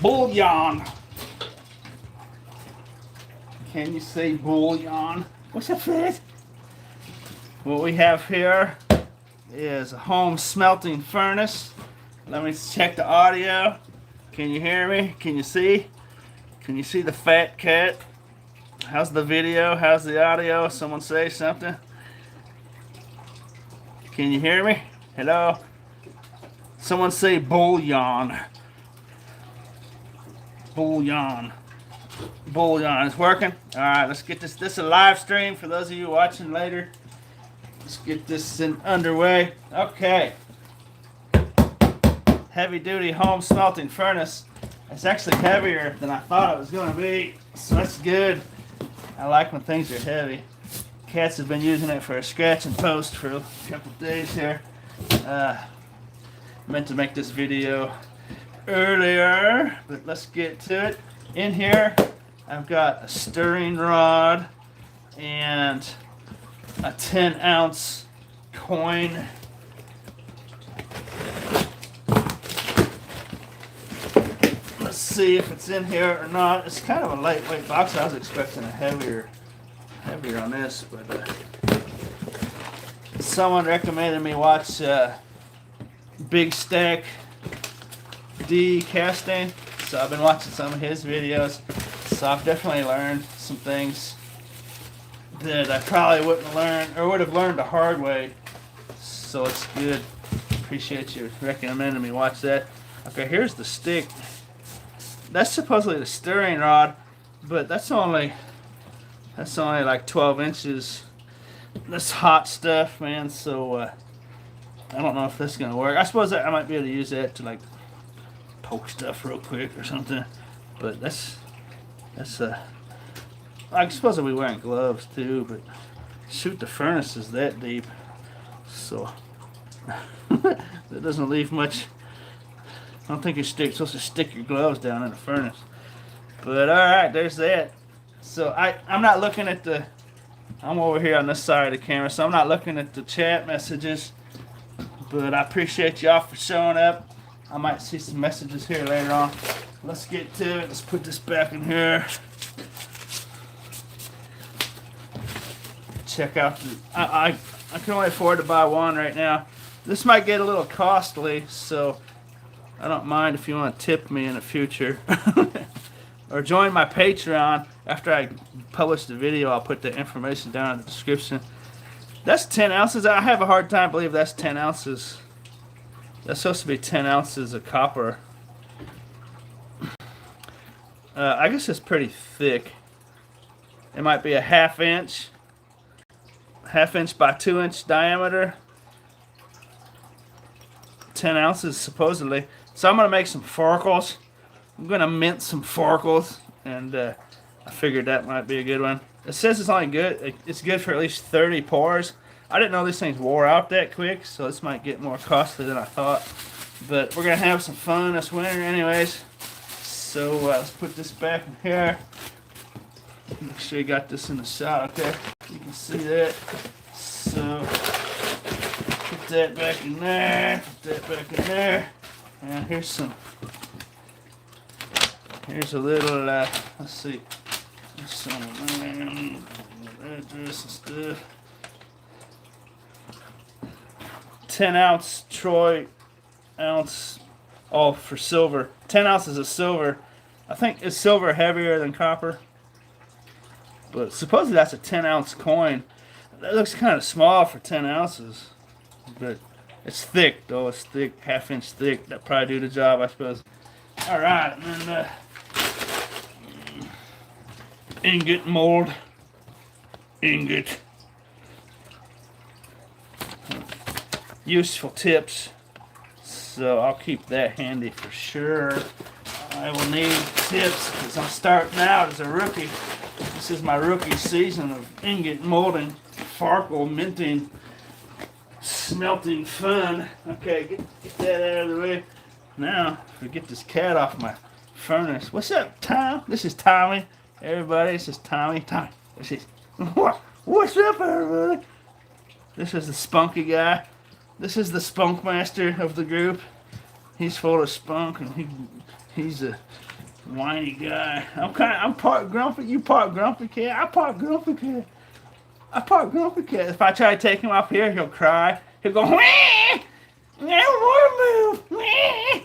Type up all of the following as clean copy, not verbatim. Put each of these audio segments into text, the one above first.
Bullion. Can you say bullion? What's up, Fred? What we have here is a home smelting furnace. Let me check the audio. Can you hear me? Can you see? Can you see the fat cat? How's the video? How's the audio? Someone say something. Can you hear me? Hello? Someone say bullion. Bullion. Bullion is working. Alright, let's get this. This is a live stream for those of you watching later. Let's get this underway. Okay. Heavy duty home smelting furnace. It's actually heavier than I thought it was going to be. So that's good. I like when things are heavy. Cats have been using it for a scratch and post for a couple of days here. Meant to make this video earlier, but let's get to it. In here, I've got a stirring rod and a 10-ounce coin. Let's see if it's in here or not. It's kind of a lightweight box. I was expecting a heavier on this, but someone recommended me watch Big Stack D casting, so I've been watching some of his videos. So I've definitely learned some things that I probably wouldn't learn or would have learned the hard way. So it's good. Appreciate you recommending me watch that. Okay, here's the stick. That's supposedly the stirring rod, but that's only like 12 inches. That's hot stuff, man. So I don't know if this is gonna work. I suppose I might be able to use that to like poke stuff real quick or something. But that's I suppose I'll be wearing gloves too, but shoot, the furnace is that deep, so that doesn't leave much. I don't think you're supposed to stick your gloves down in the furnace. But alright, there's that. So I'm not looking at I'm over here on this side of the camera, so I'm not looking at the chat messages. But I appreciate y'all for showing up. I might see some messages here later on. Let's get to it. Let's put this back in here. Check out I can only afford to buy one right now. This might get a little costly, so I don't mind if you want to tip me in the future. Or join my Patreon. After I publish the video, I'll put the information down in the description. That's 10 ounces. I have a hard time believing that's 10 ounces. That's supposed to be 10 ounces of copper. I guess it's pretty thick. It might be a half inch by 2 inch diameter. 10 ounces supposedly. So I'm going to make some forkels. I'm going to mint some forkels, and I figured that might be a good one. It says it's only good. It's good for at least 30 pours. I didn't know these things wore out that quick, so this might get more costly than I thought. But we're going to have some fun this winter anyways. So let's put this back in here. Make sure you got this in the shot, okay? You can see that. So put that back in there. Put that back in there. And here's a little, let's see. There's some address and stuff. 10-ounce troy ounce, oh, for silver. 10 ounces of silver. I think is silver heavier than copper, but supposedly that's a 10-ounce coin. That looks kind of small for 10 ounces, but it's thick though. It's thick, half-inch thick. That probably do the job, I suppose. All right, and then ingot mold. Ingot. Useful tips, so I'll keep that handy for sure. I will need tips because I'm starting out as a rookie. This is my rookie season of ingot molding, farkle minting, smelting fun. Okay, get that out of the way. Now, if we get this cat off my furnace. What's up, Tom? This is Tommy. Everybody, this is Tommy. Tommy. This is what's up, everybody? This is the spunky guy. This is the spunk master of the group. He's full of spunk, and he's a Whiny guy. I'm part grumpy. You part grumpy cat. I part grumpy cat. I part grumpy cat. If I try to take him off here, he'll cry. He'll go, wah! I don't want to move.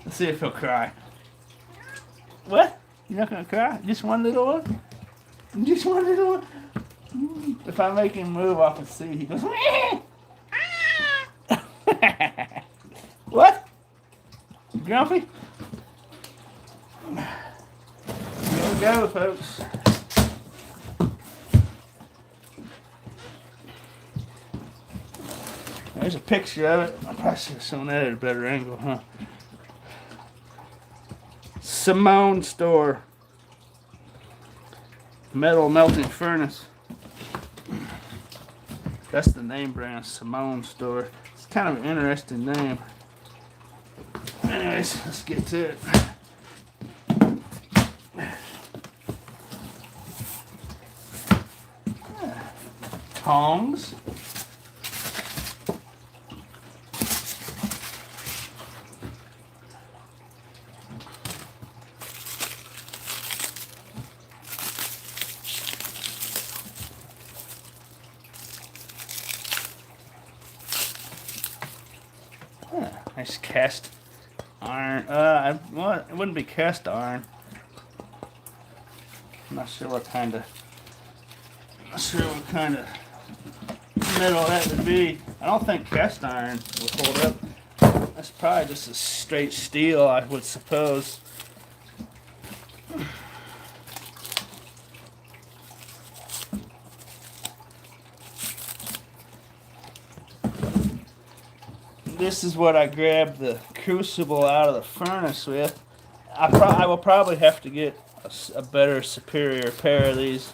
Let's see if he'll cry. What? You're not gonna cry? Just one little one? Just one little one? If I make him move off the seat, he goes, what? Grumpy? Here we go, folks. There's a picture of it. I probably should have shown that at a better angle, huh? Simone store. Metal melting furnace. That's the name brand, Simone store. It's kind of an interesting name. Anyways, let's get to it. Tongs. Nice cast iron. Well, it wouldn't be cast iron. I'm not sure what kind of metal that would be. I don't think cast iron would hold up. That's probably just a straight steel, I would suppose. This is what I grabbed the Crucible out of the furnace with. I will probably have to get a better, superior pair of these.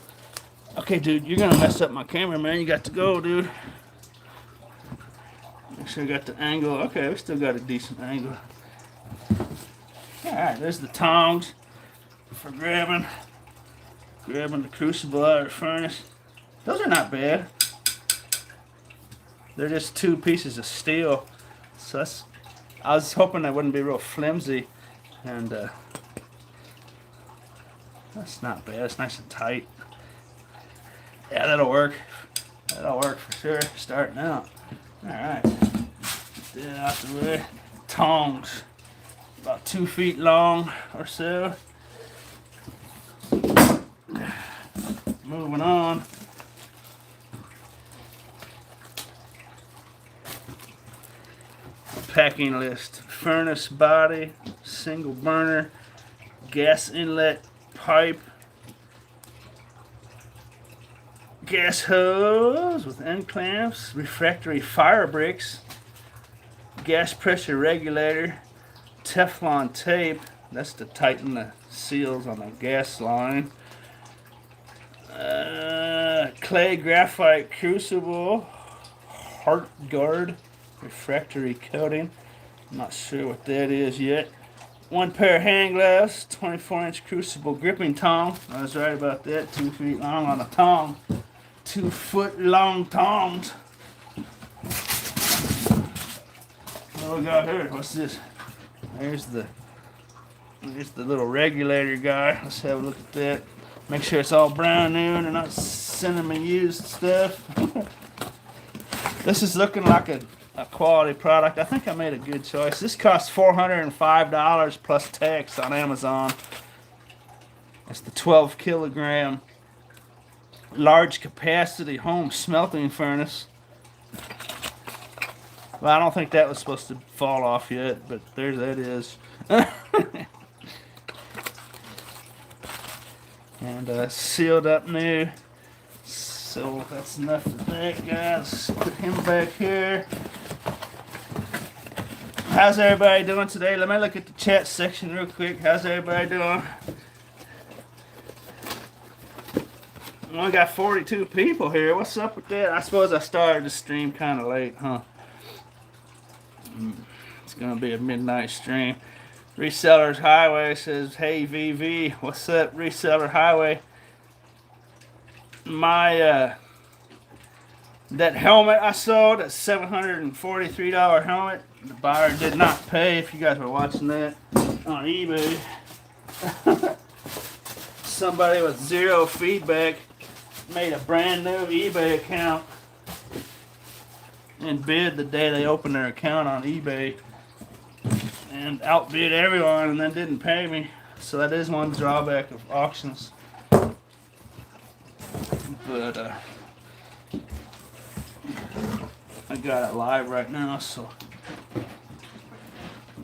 Okay, dude, you're gonna mess up my camera, man. You got to go, dude. Make sure I got the angle. Okay, we still got a decent angle. Alright, there's the tongs for grabbing the Crucible out of the furnace. Those are not bad. They're just two pieces of steel. So I was hoping they wouldn't be real flimsy, and that's not bad. It's nice and tight. Yeah, that'll work. That'll work for sure. Starting out. All right, get that out the way. Tongs, about 2 feet long or so. Moving on. Packing list: furnace body, single burner, gas inlet pipe, gas hose with end clamps, refractory fire bricks, gas pressure regulator, Teflon tape, that's to tighten the seals on the gas line, clay graphite crucible, heart guard, refractory coating. I'm not sure what that is yet. 1 pair of hand gloves, 24-inch Crucible gripping tong. I was right about that. 2 feet long on a tong. 2 foot long tongs. What we got here? What's this? There's the little regulator guy. Let's have a look at that. Make sure it's all brand new and they're not sending me used stuff. This is looking like a quality product. I think I made a good choice. This costs $405 plus tax on Amazon. It's the 12 kilogram large capacity home smelting furnace. Well, I don't think that was supposed to fall off yet, but there that is. And sealed up new. So that's enough of that, guys. Put him back here. How's everybody doing today? Let me look at the chat section real quick. How's everybody doing? We only got 42 people here. What's up with that? I suppose I started the stream kind of late, huh? It's going to be a midnight stream. Resellers Highway says, "Hey VV, what's up, Reseller Highway? My that helmet I sold, that $743 helmet, the buyer did not pay. If you guys were watching that on eBay, somebody with zero feedback made a brand new eBay account and bid the day they opened their account on eBay and outbid everyone and then didn't pay me. So that is one drawback of auctions. But I got it live right now, so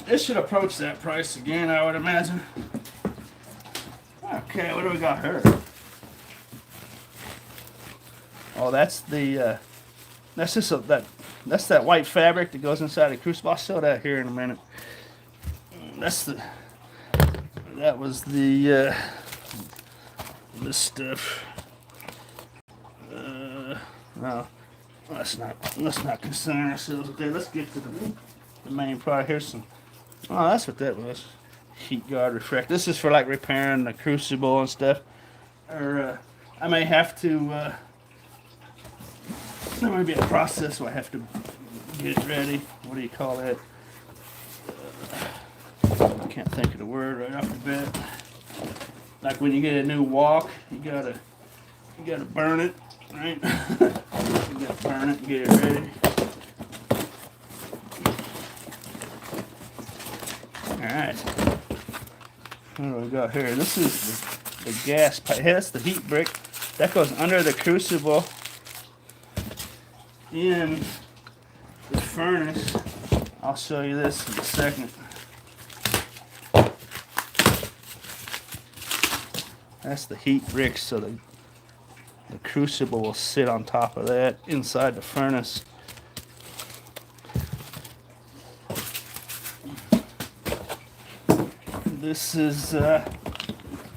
it should approach that price again, I would imagine. Okay, what do we got here? Oh, that's the that's just that's that white fabric that goes inside the Crucible. I'll show that here in a minute. That was the this stuff. No, let's not concern ourselves with that. Let's get to the main product. Here's some. Oh, that's what that was. Heat guard refractor. This is for like repairing the Crucible and stuff. Or I may have to. There might be a process where I have to get it ready. What do you call that? I can't think of the word right off the bat. Like when you get a new walk, you gotta burn it, right? You gotta burn it and get it ready. Alright. What do we got here? This is the gas pipe. Hey, that's the heat brick. That goes under the Crucible in the furnace. I'll show you this in a second. That's the heat brick, so the Crucible will sit on top of that inside the furnace. This is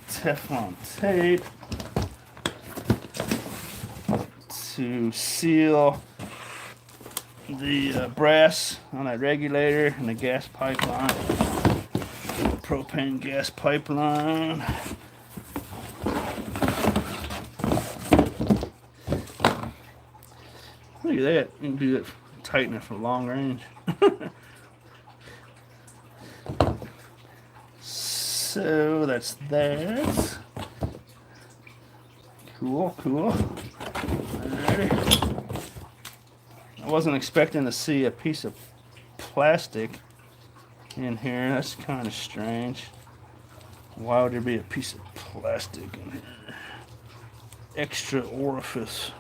Teflon tape to seal the brass on that regulator and the gas pipeline, propane gas pipeline. Look at that. You can do that, tighten it for long range. So that's that. Cool. Alrighty. I wasn't expecting to see a piece of plastic in here. That's kind of strange. Why would there be a piece of plastic in here? Extra orifice.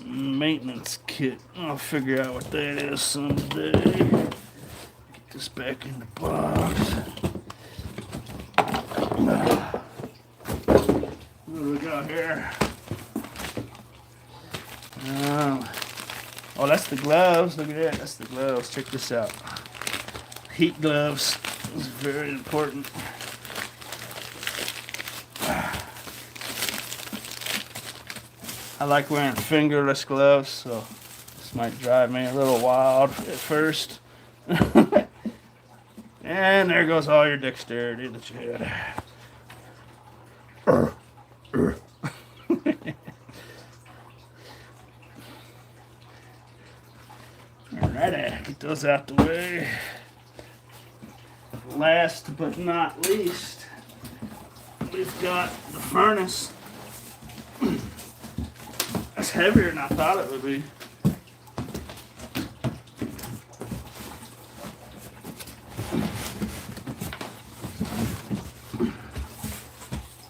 Maintenance kit. I'll figure out what that is someday. Get this back in the box. What do we got here? Oh, that's the gloves. Look at that. That's the gloves. Check this out. Heat gloves is very important. I like wearing fingerless gloves, so this might drive me a little wild at first. And there goes all your dexterity that you had. Alrighty, get those out the way. Last but not least, we've got the furnace. It's heavier than I thought it would be.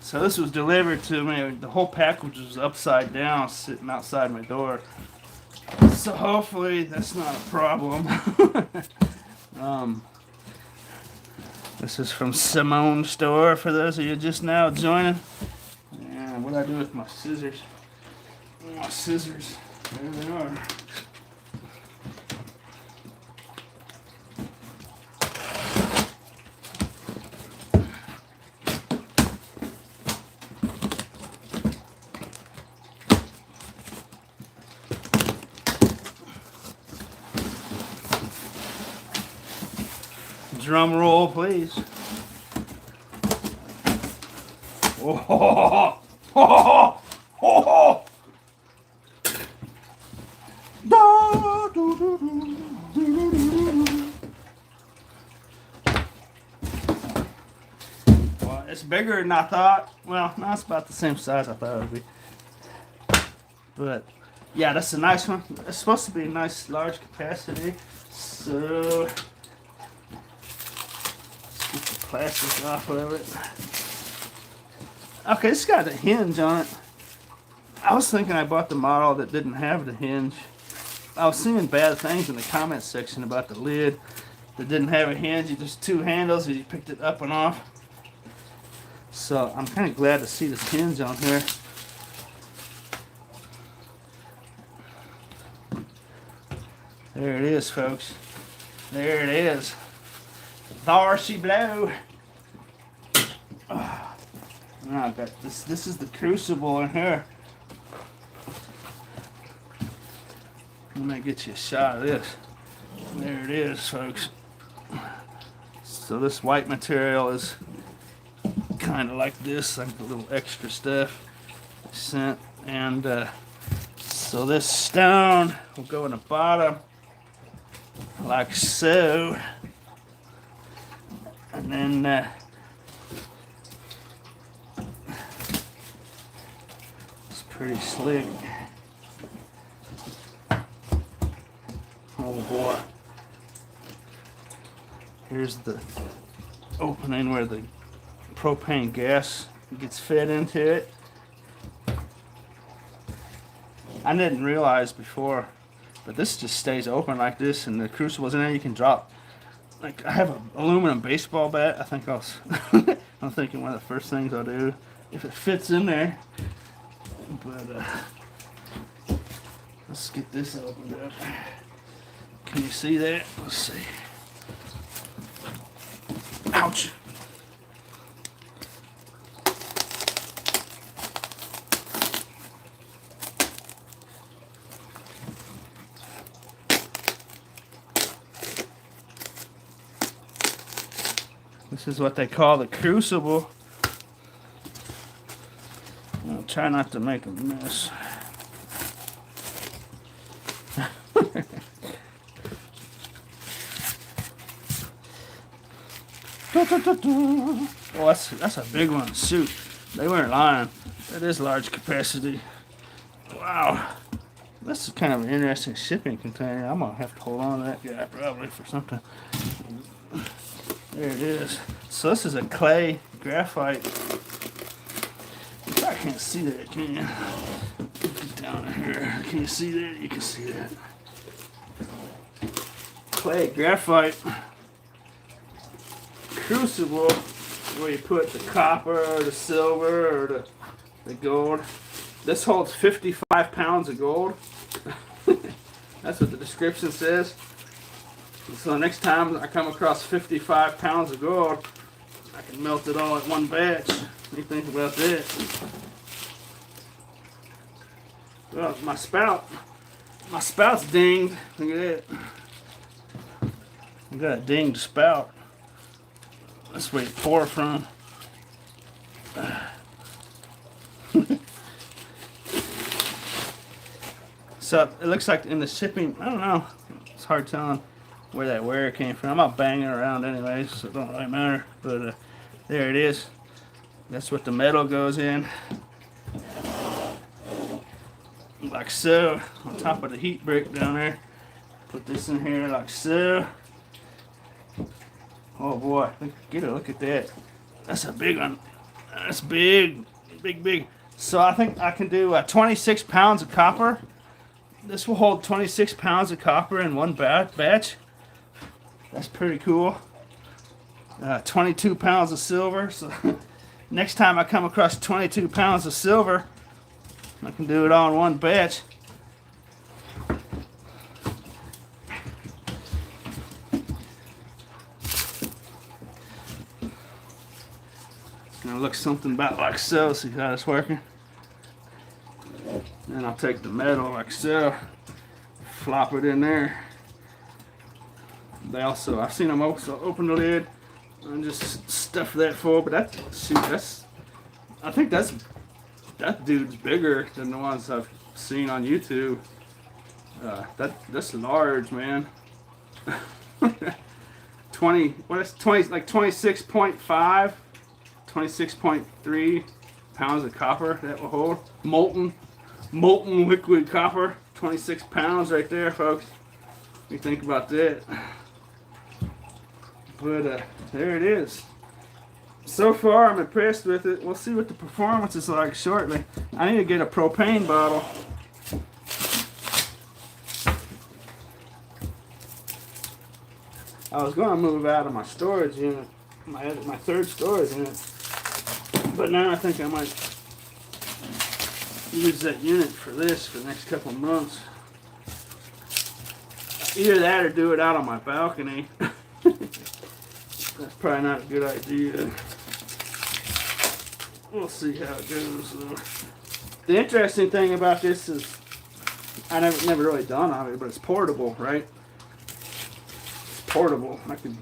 So this was delivered to me. The whole package was upside down, sitting outside my door. So hopefully that's not a problem. This is from Simone Store for those of you just now joining. And what do I do with my scissors? My scissors. There they are. Drum roll, please. Oh, oh, oh, well, it's bigger than I thought. Well, no, it's about the same size I thought it would be. But yeah, that's a nice one. It's supposed to be a nice large capacity. So let's get the plastic off of it. Okay, it's got a hinge on it. I was thinking I bought the model that didn't have the hinge. I was seeing bad things in the comments section about the lid that didn't have a hinge. Just two handles and you picked it up and off. So I'm kind of glad to see this hinge on here. There it is, folks. There it is. There she blow. Oh, I got this. This is the Crucible in here. Let me get you a shot of this. There it is, folks. So this white material is kind of like this, like the little extra stuff sent. And so this stone will go in the bottom like so. And then it's pretty slick. Oh boy. Here's the opening where the propane gas gets fed into it. I didn't realize before, but this just stays open like this, and the Crucible's in there. You can drop. Like, I have an aluminum baseball bat. I think I'm thinking one of the first things I'll do if it fits in there. But let's get this opened up. Can you see that? Let's see. Ouch. This is what they call the Crucible. I'll try not to make a mess. Well, that's a big one. Shoot, they weren't lying. That is large capacity. Wow, this is kind of an interesting shipping container. I'm gonna have to hold on to that guy probably for something. There it is. So this is a clay graphite. I can't see that, can you? Get down in here. Can you see that? You can see that. Clay graphite Crucible, where you put the copper or the silver or the gold. This holds 55 pounds of gold. That's what the description says. So next time I come across 55 pounds of gold, I can melt it all at one batch. What do you think about that? Well, my spout's dinged. Look at that. I got a dinged spout. That's where you pour from. So it looks like in the shipping, I don't know. It's hard telling where that wear came from. I'm not banging around anyway, so it don't really matter. But there it is. That's what the metal goes in. Like so, on top of the heat brick down there. Put this in here like so. Oh boy, get a look at that. That's a big one. That's big, big, big. So I think I can do 26 pounds of copper. This will hold 26 pounds of copper in one batch. That's pretty cool. 22 pounds of silver. So next time I come across 22 pounds of silver, I can do it all in one batch. It's gonna look something about like so. See how it's working? Then I'll take the metal like so, flop it in there. They also, I've seen them also open the lid and just stuff that full. But I think that dude's bigger than the ones I've seen on YouTube. That's large, man. 20, like 26.5, 26.3 pounds of copper that will hold. Molten liquid copper. 26 pounds right there, folks. What do you think about that? But there it is. So far, I'm impressed with it. We'll see what the performance is like shortly. I need to get a propane bottle. I was going to move out of my storage unit, my third storage unit, but now I think I might use that unit for this for the next couple of months. Either that or do it out on my balcony. That's probably not a good idea. We'll see how it goes. The interesting thing about this is I never really done on it, but it's portable, right? It's portable. I could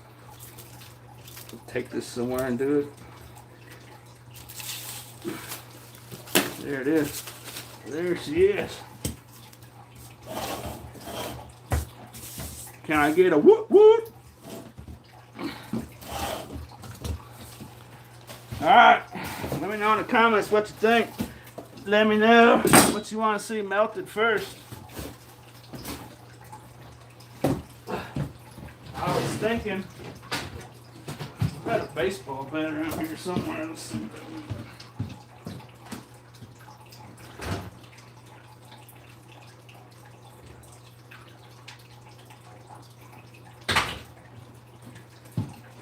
take this somewhere and do it. There it is. There she is. Can I get a whoop whoop? Alright, let me know in the comments what you think. Let me know what you want to see melted first. I was thinking, I've got a baseball bat around here somewhere. Let's see.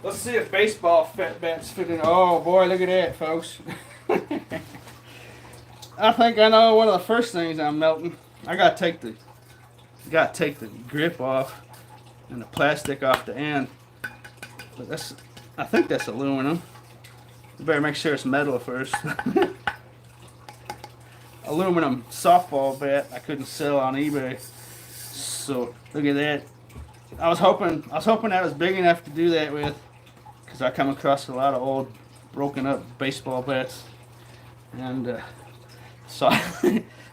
Let's see if baseball bats fit in. Oh boy, look at that, folks. I think I know one of the first things I'm melting. I gotta take the grip off and the plastic off the end. But I think that's aluminum. You better make sure it's metal first. Aluminum softball bat I couldn't sell on eBay. So look at that. I was hoping that was big enough to do that with, because I come across a lot of old broken up baseball bats, and so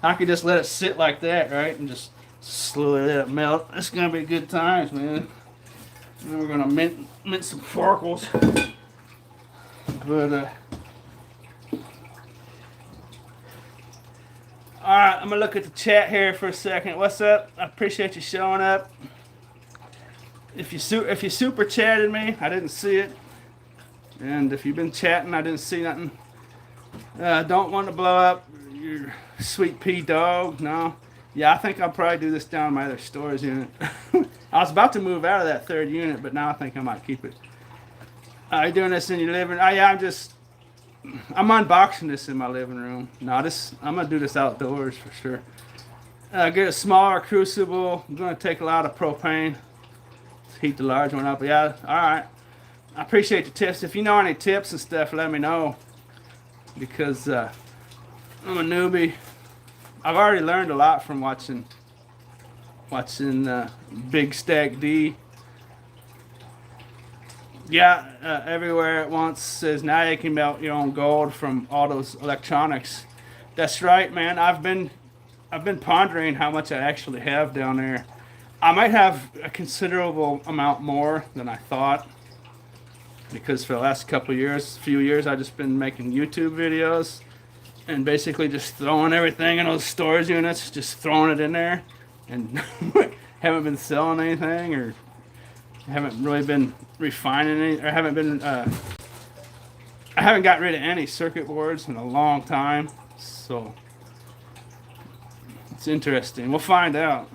I could just let it sit like that, right, and just slowly let it melt. It's gonna be good times, man. And we're gonna mint some farkles. But alright, I'm gonna look at the chat here for a second. What's up? I appreciate you showing up. If you super chatted me, I didn't see it. And if you've been chatting, I didn't see nothing. Don't want to blow up your sweet pea dog. No. Yeah, I think I'll probably do this down in my other storage unit. I was about to move out of that third unit, but now I think I might keep it. Are you doing this in your living room? Oh yeah, I'm unboxing this in my living room. No, I'm gonna do this outdoors for sure. Get a smaller Crucible. I'm gonna take a lot of propane. Heat the large one up. Yeah, alright. I appreciate the tips. If you know any tips and stuff, let me know. Because I'm a newbie. I've already learned a lot from watching Big Stack D. Yeah, everywhere at once says now you can melt your own gold from all those electronics. That's right, man. I've been pondering how much I actually have down there. I might have a considerable amount more than I thought, because for the last few years, I've just been making YouTube videos and basically just throwing everything in those storage units, just throwing it in there, and haven't been selling anything, or haven't really been refining any, or I haven't got rid of any circuit boards in a long time. So it's interesting. We'll find out.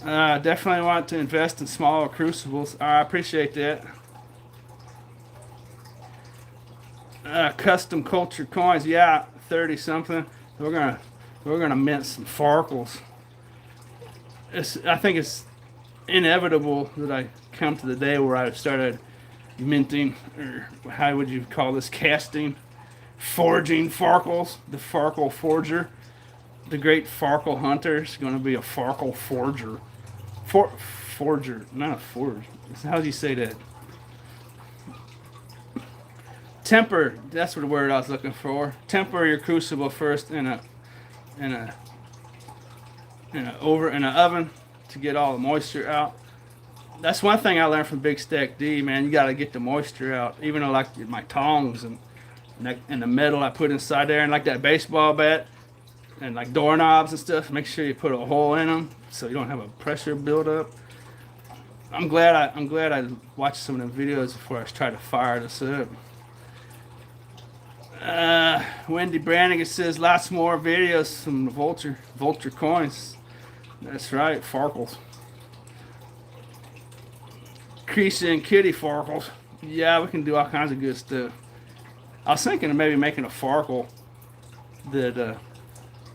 Definitely want to invest in smaller crucibles. I appreciate that. Custom culture coins, yeah, 30 something. We're gonna mint some farkles. I think it's inevitable that I come to the day where I started minting, or how would you call this, casting, forging farkles. The farkle forger, the great farkle hunter is going to be a farkle forger. forger, not a forge. How do you say that? Temper. That's the word I was looking for. Temper your crucible first in a oven to get all the moisture out. That's one thing I learned from Big Stack D, man. You got to get the moisture out. Even though like my tongs and the metal I put inside there, and like that baseball bat and like doorknobs and stuff, make sure you put a hole in them so you don't have a pressure buildup. I'm glad I watched some of the videos before I tried to fire this up. Wendy Brannigan says lots more videos from the Vulture coins. That's right, Farkles. Creasy and Kitty Farkles. Yeah, we can do all kinds of good stuff. I was thinking of maybe making a Farkle that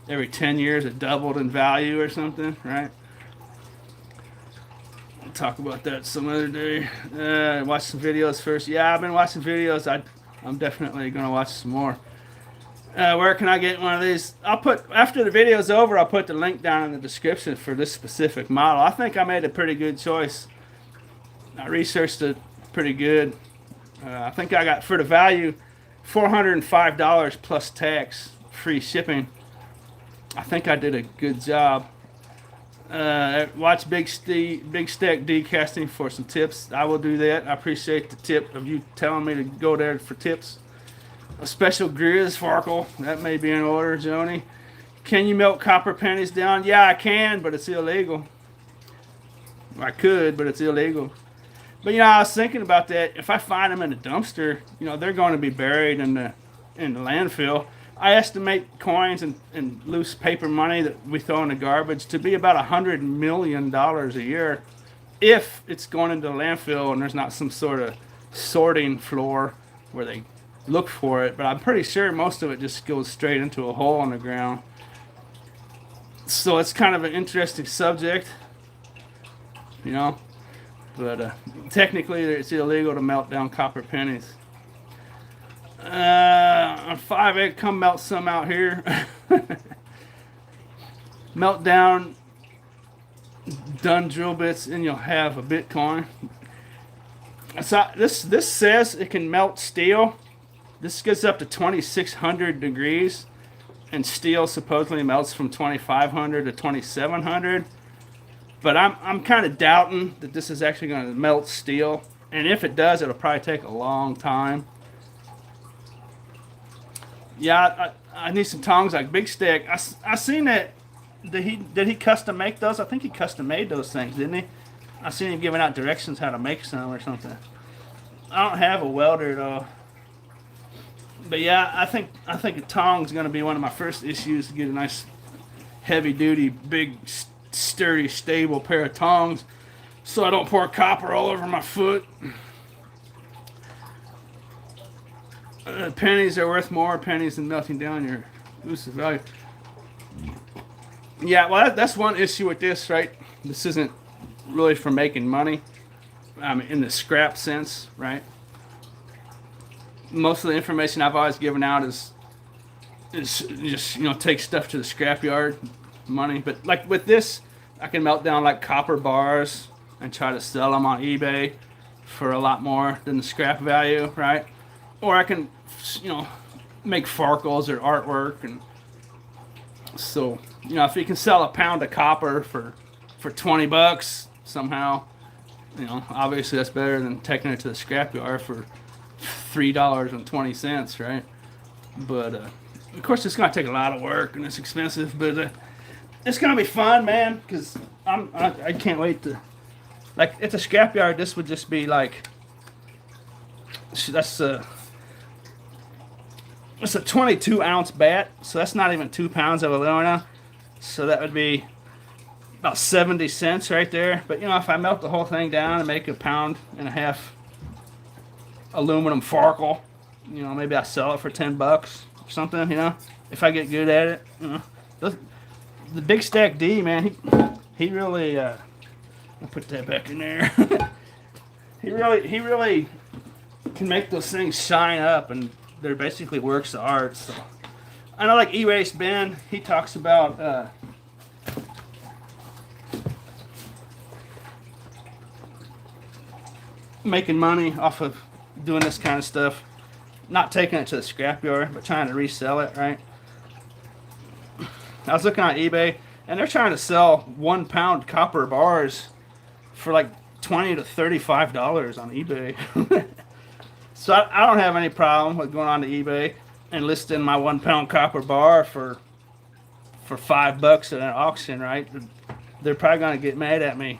every 10 years it doubled in value or something, right? We'll talk about that some other day. Watch some videos first. Yeah, I've been watching videos. I'm definitely going to watch some more. Where can I get one of these? I'll put, after the video's over, I'll put the link down in the description for this specific model. I think I made a pretty good choice. I researched it pretty good. I think I got, for the value, $405 plus tax, free shipping. I think I did a good job. Watch Big Stack D Casting for some tips. I will do that. I appreciate the tip of you telling me to go there for tips. A special Grizz Farkle. That may be in order, Joni. Can you melt copper pennies down? Yeah, I can, but it's illegal. I could, but it's illegal. But, you know, I was thinking about that. If I find them in a dumpster, you know, they're going to be buried in the landfill. I estimate coins and loose paper money that we throw in the garbage to be about $100 million a year if it's going into the landfill and there's not some sort of sorting floor where they look for it. But I'm pretty sure most of it just goes straight into a hole in the ground. So it's kind of an interesting subject, you know. But technically it's illegal to melt down copper pennies. On 5/8, come melt some out here. Melt down done drill bits and you'll have a Bitcoin. So this says it can melt steel. This gets up to 2,600 degrees, and steel supposedly melts from 2,500 to 2,700. But I'm kind of doubting that this is actually going to melt steel, and if it does, it'll probably take a long time. Yeah, I need some tongs like Big Stack. I seen that. Did he custom make those? I think he custom made those things, didn't he? I seen him giving out directions how to make some or something. I don't have a welder though. But yeah, I think a tong's going to be one of my first issues, to get a nice heavy duty, big, sturdy, stable pair of tongs so I don't pour copper all over my foot. Pennies are worth more pennies than melting down your elusive value. Yeah, well, that's one issue with this, right? This isn't really for making money, in the scrap sense, right? Most of the information I've always given out is just, you know, take stuff to the scrapyard, money. But like with this, I can melt down like copper bars and try to sell them on eBay for a lot more than the scrap value, right? Or I can, you know, make Farkles or artwork. And so, you know, if you can sell a pound of copper for $20 somehow, you know, obviously that's better than taking it to the scrapyard for $3.20, right? But of course, it's gonna take a lot of work and it's expensive, but it's gonna be fun, man. Cause I can't wait to, like, at the scrapyard. This would just be like, that's it's a 22-ounce bat, so that's not even 2 pounds of aluminum. So that would be about 70 cents right there. But you know, if I melt the whole thing down and make a pound and a half aluminum Farkle, you know, maybe I sell it for $10 or something, you know, if I get good at it. You know, the Big Stack D, man, he really I'll put that back in there. he really can make those things shine up, and they're basically works of art. So I know, like Erase Ben, he talks about making money off of doing this kind of stuff. Not taking it to the scrapyard, but trying to resell it, right? I was looking on eBay, and they're trying to sell 1 pound copper bars for like $20 to $35 on eBay. So I don't have any problem with going on to eBay and listing my 1 pound copper bar for $5 at an auction, right? They're probably gonna get mad at me.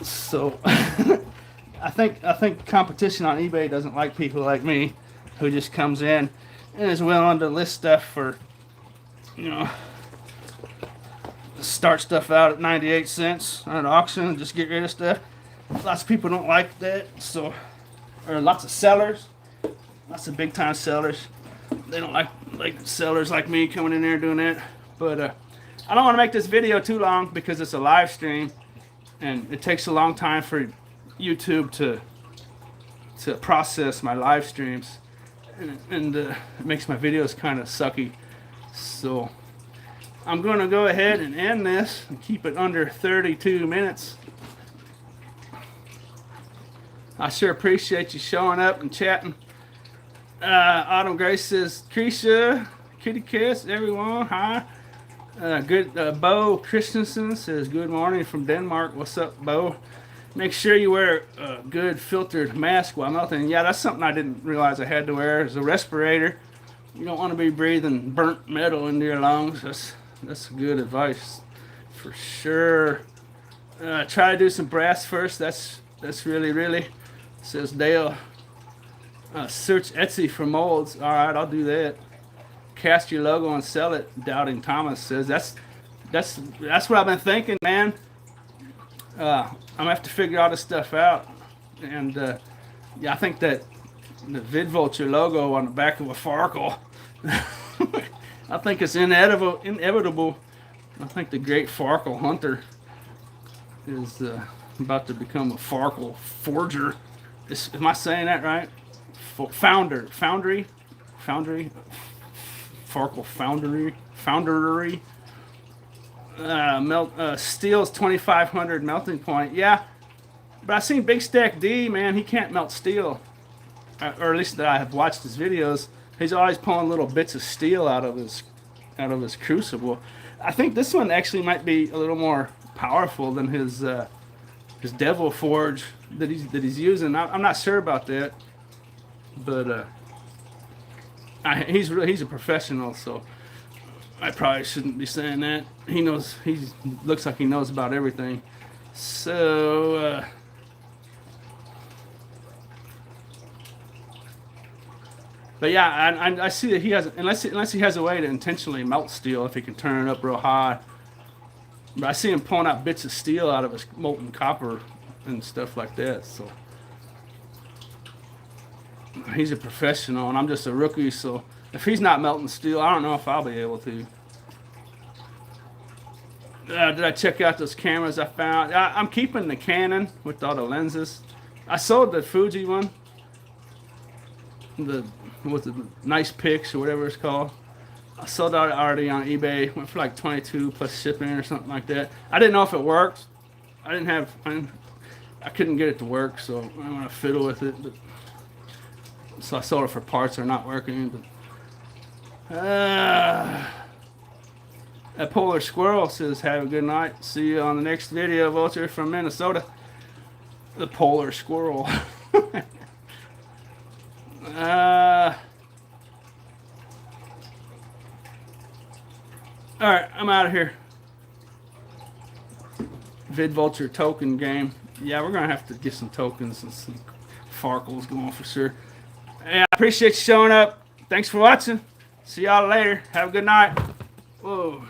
So I think competition on eBay doesn't like people like me who just comes in and is willing to list stuff for, you know, start stuff out at 98 cents on an auction and just get rid of stuff. Lots of people don't like that, so, or lots of sellers, lots of big time sellers. They don't like sellers like me coming in there doing that. But I don't want to make this video too long because it's a live stream and it takes a long time for YouTube to process my live streams, and it makes my videos kind of sucky. So I'm going to go ahead and end this and keep it under 32 minutes. I sure appreciate you showing up and chatting. Autumn Grace says, Keisha, Kitty Kiss, everyone, hi. Bo Christensen says, good morning from Denmark. What's up, Bo? Make sure you wear a good filtered mask while melting. Yeah, that's something I didn't realize I had to wear, is a respirator. You don't want to be breathing burnt metal into your lungs. That's good advice for sure. Try to do some brass first. That's really, says Dale. Search Etsy for molds. All right, I'll do that. Cast your logo and sell it. Doubting Thomas says that's what I've been thinking, man. I'm gonna have to figure all this stuff out, and yeah, I think that the VidVulture logo on the back of a Farkle, I think it's inevitable. I think the great Farkle hunter is about to become a Farkle forger. Am I saying that right? Foundry, Farkle foundry. Steel's 2500 melting point. Yeah, but I seen Big Stack D, man. He can't melt steel, or at least that I have watched his videos. He's always pulling little bits of steel out of his Crucible. I think this one actually might be a little more powerful than his Devil Forge that he's using. I'm not sure about that, but he's a professional, so I probably shouldn't be saying that. He knows. He looks like he knows about everything. So but yeah, I see that he has, unless he has a way to intentionally melt steel if he can turn it up real high. But I see him pulling out bits of steel out of his molten copper and stuff like that. So he's a professional, and I'm just a rookie. So if he's not melting steel, I don't know if I'll be able to. Did I check out those cameras I found? I'm keeping the Canon with all the lenses. I sold the Fuji one, the Nice Picks or whatever it's called. I sold it already on eBay. Went for like 22 plus shipping or something like that. I didn't know if it worked. I couldn't get it to work, so I'm gonna fiddle with it. But so I sold it for parts that are not working. But that Polar Squirrel says, have a good night. See you on the next video, Vulture from Minnesota. The Polar Squirrel. Alright, I'm out of here. VidVulture token game. Yeah, we're going to have to get some tokens and some Farkles going for sure. Yeah, I appreciate you showing up. Thanks for watching. See y'all later. Have a good night. Whoa.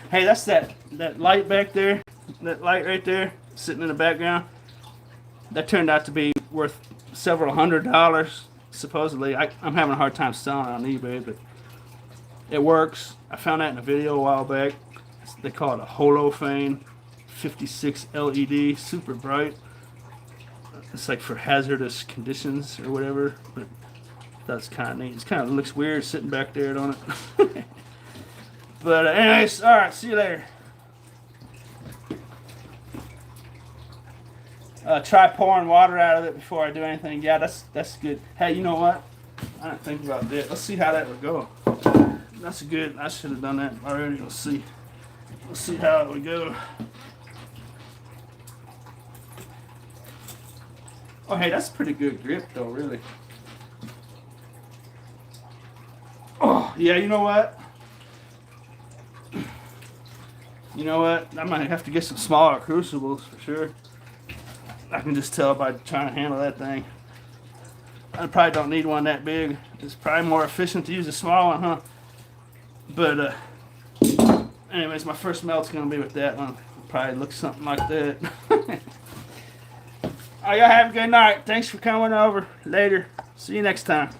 Hey, that's that light back there. That light right there, sitting in the background. That turned out to be worth several $100s. Supposedly, I'm having a hard time selling it on eBay, but it works. I found that in a video a while back. They call it a Holophane 56 LED, super bright. It's like for hazardous conditions or whatever, but that's kind of neat. It kind of looks weird sitting back there, don't it? But anyways, all right, see you later. try pouring water out of it before I do anything. Yeah, that's good. Hey, you know what? I didn't think about that. Let's see how that would go. That's good. I should have done that already. Let's see. Let's see how it would go. Oh, hey, that's pretty good grip, though, really. Oh, yeah, you know what? You know what? I might have to get some smaller crucibles for sure. I can just tell by trying to handle that thing. I probably don't need one that big. It's probably more efficient to use a small one, huh? But, anyways, my first melt's going to be with that one. Probably look something like that. Oh, y'all have a good night. Thanks for coming over. Later. See you next time.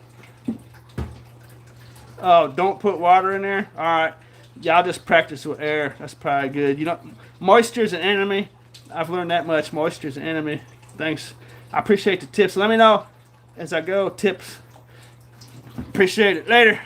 Oh, don't put water in there? Alright. Y'all just practice with air. That's probably good. You know, moisture's an enemy. I've learned that much. Moisture's an enemy. Thanks. I appreciate the tips. Let me know as I go. Tips. Appreciate it. Later.